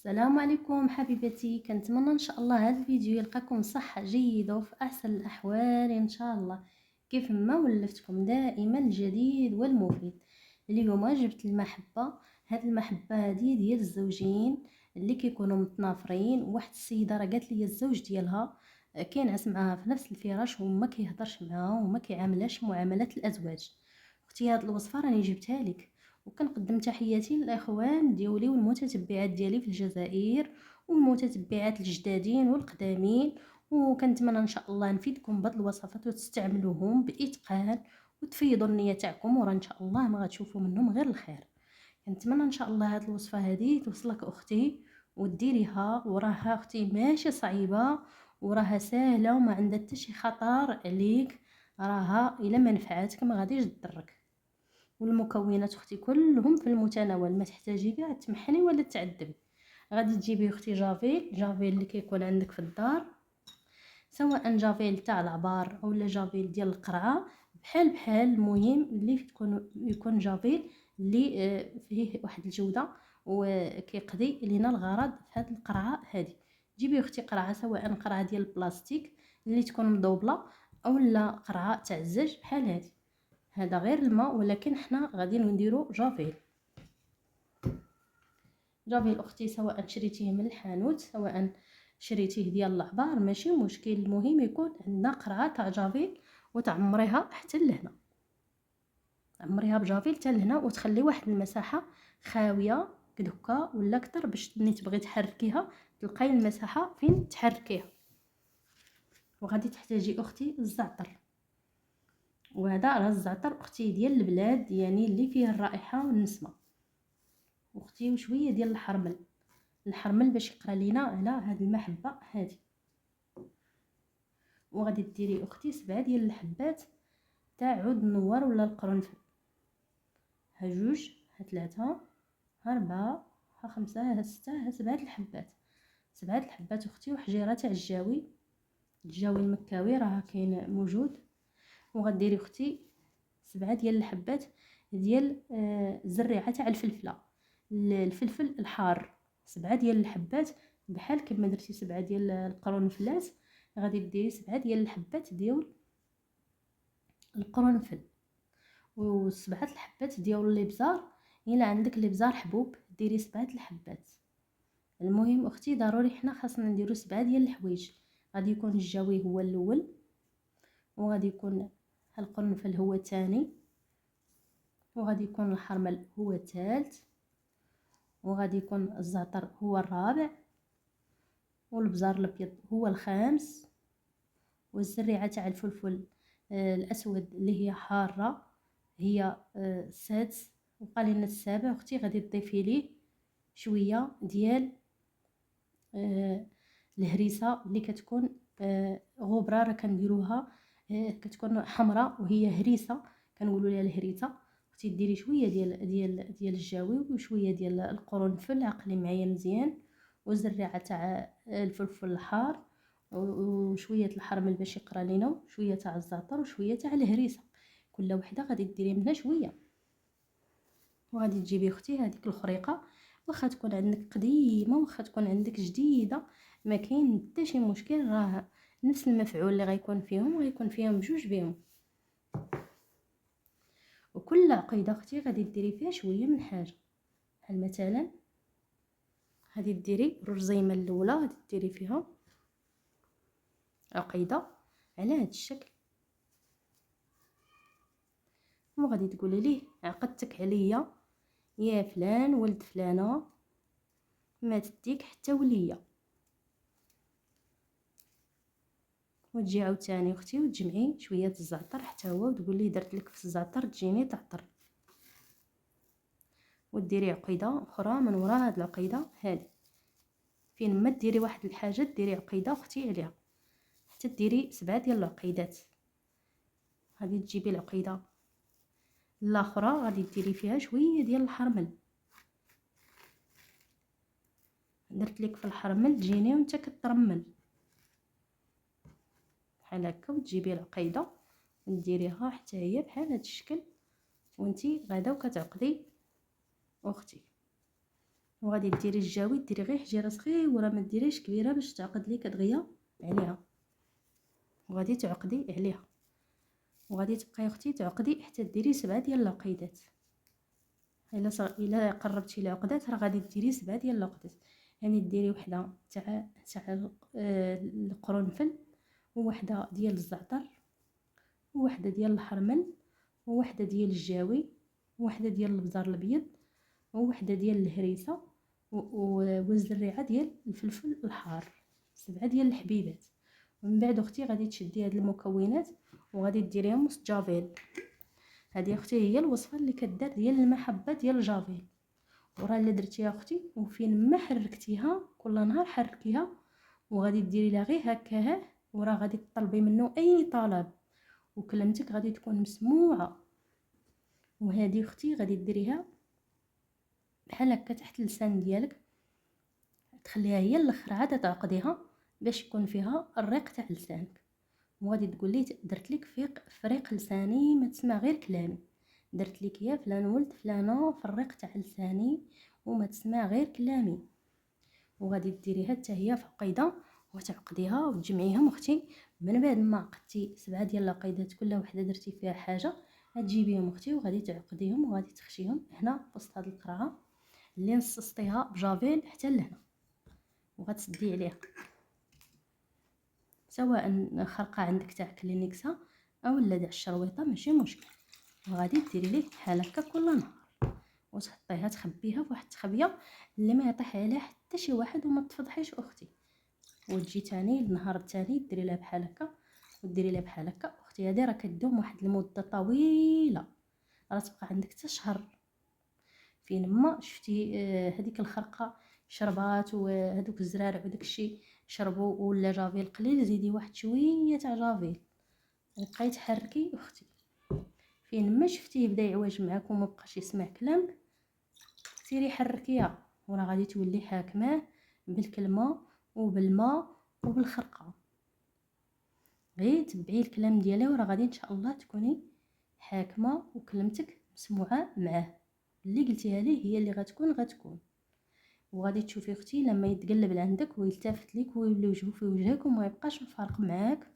السلام عليكم حبيبتي، كنتمنى ان شاء الله هذا الفيديو يلقاكم صحة جيدة وفي احسن الاحوال ان شاء الله. كيف ما ولفتكم دائما الجديد والمفيد. اليوم جبت المحبة. هاد المحبة هذه ديال الزوجين اللي كيكونوا متنافرين. واحد السيدة راه قالت لي الزوج ديالها كينعس معاها في نفس الفراش وما كيهضرش معاها وما كيعاملهاش معاملة الازواج. اختي هاد الوصفة راني جبتها لك، وكنقدم تحياتي للاخوان ديولي والمتتبعات ديالي في الجزائر والمتتبعات الجدادين والقدامين. وكنتمنى ان شاء الله نفيدكم بهاد الوصفات وتستعملوهم باتقان وتفيضوا النيه تاعكم، ورا ان شاء الله ما غتشوفوا منهم غير الخير. كنتمنى ان شاء الله هاد الوصفه هذه توصلك اختي وديريها، وراها اختي ماشي صعيبه وراها سهله وما عندها حتى شي خطر عليك. راها الا ما نفعتك ما غاديش تضرك. والمكونات اختي كلهم في المتناول، ما تحتاجي كاع تمحني ولا تعذبي. غادي تجيبي اختي جافيل اللي كيكون عندك في الدار، سواء جافيل تاع العبار اولا جافيل ديال القرعه، بحال المهم اللي يكون جافيل اللي فيه واحد الجوده وكيقضي لينا الغرض في هذه القرعه هذه. جيبي اختي قرعه، سواء قرعه ديال البلاستيك اللي تكون مضوبله اولا قرعه تاع الزاج بحال هذه. هذا غير الماء، ولكن حنا غادي نديرو جافيل اختي، سواء شريتيه من الحانوت سواء شريتيه ديال العبار ماشي مشكل، المهم يكون عندنا قرعه تاع جافيل وتعمريها حتى لهنا. عمريها بجافيل حتى لهنا وتخلي واحد المساحه خاويه كدكا ولا كتر باش ملي تبغي تحركيها تلقاي المساحه فين تحركيها. وغادي تحتاجي اختي الزعتر، وهذا راه الزعتر اختي ديال البلاد، يعني اللي فيه الرائحه والنسمه. اختي وشويه ديال الحرمل باش يقرا لينا على هاد المحبه هذه. وغادي ديري اختي 7 ديال الحبات تاع عود النوار ولا القرنفل. ها جوج، ها 3، ها 4، ها 5، ها 6، ها 7 الحبات. 7 الحبات اختي، وحجيره تاع الجاوي المكاوي راه كاين موجود. وغديري اختي 7 ديال الحبات ديال الزريعه تاع الفلفل الحار. 7 ديال الحبات، بحال كما درتي 7 ديال القرنفلات غادي ديري 7 ديال الحبات ديال القرنفل. و7 الحبات ديال الابزار، الا عندك الابزار حبوب ديري 7 الحبات. المهم اختي ضروري حنا خاصنا نديرو 7 ديال الحوايج. غادي يكون الجاوي هو الاول، وغادي يكون القرنفل هو الثاني، وغادي يكون الحرمل هو الثالث، وغادي يكون الزعتر هو الرابع، والبزار الابيض هو الخامس، والزريعه تاع الفلفل الاسود اللي هي حاره هي السادس. وبقى لنا السابع اختي، غادي تضيفي ليه شويه ديال الهريسه اللي كتكون غبره، راه كنديروها كتكون حمراء وهي هريسه كنقولوا ليها الهريسه. اختي ديري شويه ديال الجاوي وشويه ديال القرنفل، عقلي معايا مزيان، وزريعه تاع الفلفل الحار، وشويه الحرمل باش يقرا لينا، وشويه تاع الزعتر وشويه تاع الهريسه. كل وحده غادي ديري منها شويه. وغادي تجيبي اختي هذيك الخريقه، واخا تكون عندك قديمه واخا تكون عندك جديده ما كاين حتى شي مشكل، راه نفس المفعول اللي غيكون فيهم بجوج بهم. وكل عقيده اختي غادي ديري فيها شويه من حاجه، بحال مثلا غادي ديري الرزيمه الاولى غادي ديري فيها عقيده على هذا الشكل، وغادي تقولي ليه عقدتك عليا يا فلان ولد فلانه، ما تديك حتى وليا. وتجي عاوتاني اختي وتجمعي شويه الزعتر حتى هو، وتقول لي درت لك في الزعتر تجيني تعطر. وديري عقيده اخرى من وراء هاد العقيده هذه، فين ما ديري واحد الحاجه ديري عقيده اختي عليها حتى ديري 7 ديال العقيدات. غادي تجيبي العقيده الاخرى غادي ديري فيها شويه ديال الحرمل. درت لك في الحرمل تجيني وانت كترمل بحال هكا، وتجيبي العقيده وديريها حتى هي بحال هذا الشكل، وانتي غادا وكتعقدي اختي. وغادي ديري الجاوي، ديري غير حجيره صغيره، ما ديريش كبيره باش تعقد ليك دغيا عليها، وغادي تعقدي عليها، وغادي تبقاي اختي تعقدي حتى ديري 7 ديال العقيدات. الا قربتي العقدات راه غادي ديري 7 ديال العقدات، يعني ديري وحده تاع القرنفل، ووحده ديال الزعتر، ووحده ديال الحرمل، ووحده ديال الجاوي، ووحده ديال البزار الابيض، ووحده ديال الهريسه، والزريعه ديال الفلفل الحار، 7 ديال الحبيبات. ومن بعد اختي غادي تشدي هاد المكونات وغادي ديريهم وسط جافيل. هذه اختي هي الوصفه اللي كدار ديال المحبه ديال الجافيل. وراه الا درتيها اختي وفين ما حركتيها كل نهار حركيها، وغادي ديري لها غير هكاها، وراه غادي تطلبي منه اي طلب وكلمتك غادي تكون مسموعه. وهذه اختي غادي ديريها بحال هكا تحت اللسان ديالك، تخليها هي الاخر عاد تعقديها باش يكون فيها الريق تاع لسانك. وغادي تقولي درت لك فريق لساني ما تسمع غير كلامي، درت لك يا فلان ولد فلانه في الريق تاع لساني وما تسمع غير كلامي. وغادي ديريها حتى هي في عقيده وتعقديها وتجمعيهم اختي. من بعد ما عقدتي 7 ديال العقيدات كل وحده درتي فيها حاجه، غتجيبيهم اختي وغادي تعقديهم وغادي تخشيهم هنا في وسط هذه القرعه اللي نصصتيها بجافيل حتى لهنا، وغتسدي عليها سواء خرقه عندك تاع كلينيكسا او لا تاع الشرويطه ماشي مشكل. وغادي ديري ليه بحال هكا كل نهار وتحطيها تخبيها فواحد التخبيه اللي ما يطيح عليها حتى شي واحد وما تفضحيش اختي. وتجي تاني النهار الثاني ديري لها بحال هكا وديري لها بحال هكا اختي. هذه راه كدوم واحد المده طويله، راه تبقى عندك حتى شهر. فين ما شفتي هذيك الخرقه شربات وهذوك الزرارع وداك الشيء شربوا ولا جافيل قليل، زيدي واحد شويه تاع جافيل وبقاي تحركي اختي. فين ما شفتيه بدا يعوج معاك وما بقاش يسمع كلامك سيري حركيها، وراه غادي تولي حاكماه بالكلمه وبالماء وبالخرقه. غير تبعي الكلام ديالي وراه غادي ان شاء الله تكوني حاكمه وكلمتك مسموعه معاه. اللي قلتيها ليه هي اللي غتكون. وغادي تشوفي اختي لما يتقلب لعندك ويلتفت ليك ويولي وجهه في وجهك وما يبقاش مفارق معاك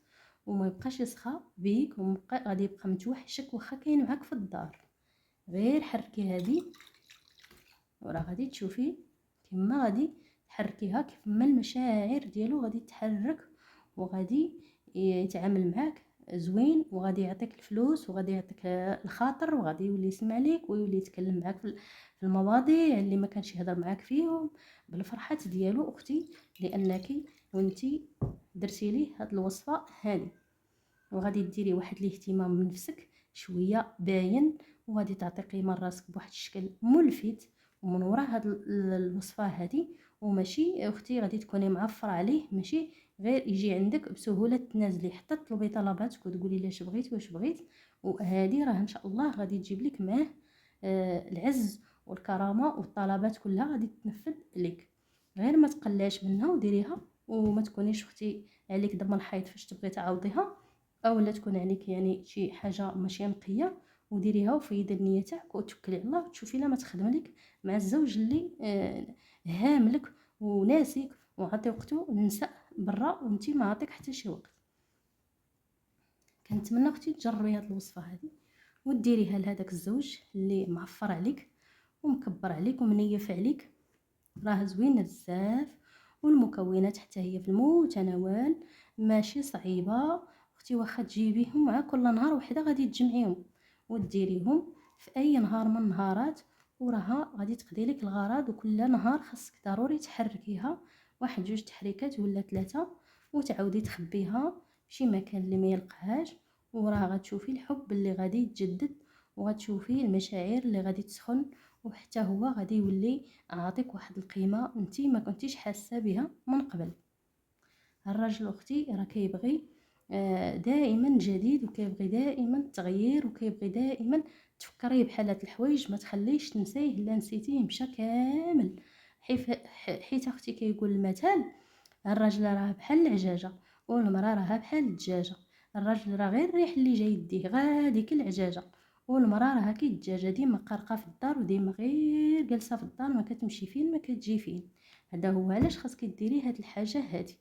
وما يبقاش يسخى بيك غادي يبقى متوحشك واخا كاين معاك في الدار. غير حركي هذه وراه غادي تشوفي كما غادي تحركيها كيف ما المشاعر ديالو غادي تحرك وغادي يتعامل معاك زوين، وغادي يعطيك الفلوس وغادي يعطيك الخاطر وغادي يولي يسمع ليك ويولي يتكلم معاك في المواضيع اللي ما كانش يهضر معاك فيهم بالفرحات ديالو اختي، لانك وانتي درتي ليه هاد الوصفه هذه. وغادي ديري واحد الاهتمام من نفسك شويه باين، وغادي تعطي قيمه لراسك بواحد الشكل ملفت ومن وراء هاد الوصفه هذه. وماشي اختي غادي تكوني معفره عليه، ماشي غير يجي عندك بسهوله تنازلي حتى تطلبي طلباتك وتقولي لاش بغيت واش بغيت. وهذه راه ان شاء الله غادي تجيب لك معاه العز والكرامه والطلبات كلها غادي تنفذ لك. غير ما تقلاش منها وديريها وما تكونيش اختي عليك دم الحيط فاش تبغي تعوضيها او لا تكون عليك يعني شي حاجه ماشي نقيه. وديريها وفيدي النيه تاعك وتوكلي على الله وتشوفي لا ما تخدم لك مع الزوج اللي هاملك وناسيك وعطي وقته للنساء برا وانتي ما عطيك حتى شي وقت. كنتمنى اختي تجربي هذه الوصفه هذه وديريها لهذاك الزوج اللي معفر عليك ومكبر عليك ومنيف عليك. راه زوينه بزاف والمكونات حتى هي في المتناول ماشي صعيبه اختي. واخا تجيبيهم مع كل نهار وحده غادي تجمعيهم وديريهم في اي نهار من النهارات وراها غادي تقضي لك الغرض. وكل نهار خاصك ضروري تحركيها واحد 2 تحريكات ولا 3 وتعاودي تخبيها شي مكان اللي ما يلقاهاش. وراه غتشوفي الحب اللي غادي يتجدد وغتشوفي المشاعر اللي غادي تسخن وحتى هو غادي يولي عاطيك واحد القيمه انتي ما كنتيش حاسه بها من قبل. الراجل اختي راه كيبغي دائما جديد وكيبغي دائما التغيير وكيبغي دائما تفكريه بحال هاد الحوايج ما تخليش تنسيه. الا نسيتيه مشى كامل. حيت اختي كيقول المثل الراجل راه بحال العجاجه والمراه راه بحال الدجاجه. الراجل راه غير الريح اللي جاي يديه غاديك العجاجه والمراه راها كي الدجاجه ديما قارقه في الدار وديما غير جالسه في الدار، ما كتمشي فين ما كتجي فين. هذا هو علاش خاصك ديري هاد الحاجه هادي.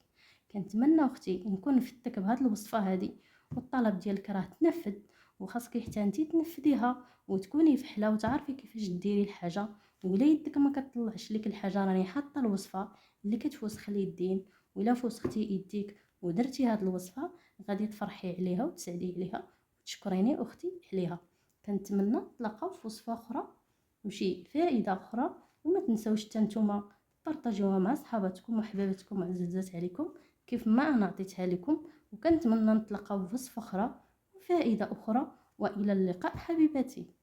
كنتمنى اختي نكون فدتك بهاد الوصفه هادي والطلب ديالك راه تنفذ، وخاصك حتى انتي تنفذيها وتكوني فحله وتعرفي كيفاش ديري الحاجه. ولا يدك ما كتطلعش لك الحاجه، راني حاطه الوصفه اللي كتفوسخ اليدين. ولا فوسختي يديك ودرتي هاد الوصفه غادي تفرحي عليها وتسعدي عليها وتشكريني اختي عليها. كنتمنى نتلاقاو في وصفه اخرى وشي فائده اخرى. وما تنساوش حتى نتوما بارطاجيوها مع صحاباتكم وحباباتكم وعزازات عليكم كيف ما انا عطيتها لكم. وكنتمنى نتلاقاو في وصفه اخرى وفائده اخرى، والى اللقاء حبيباتي.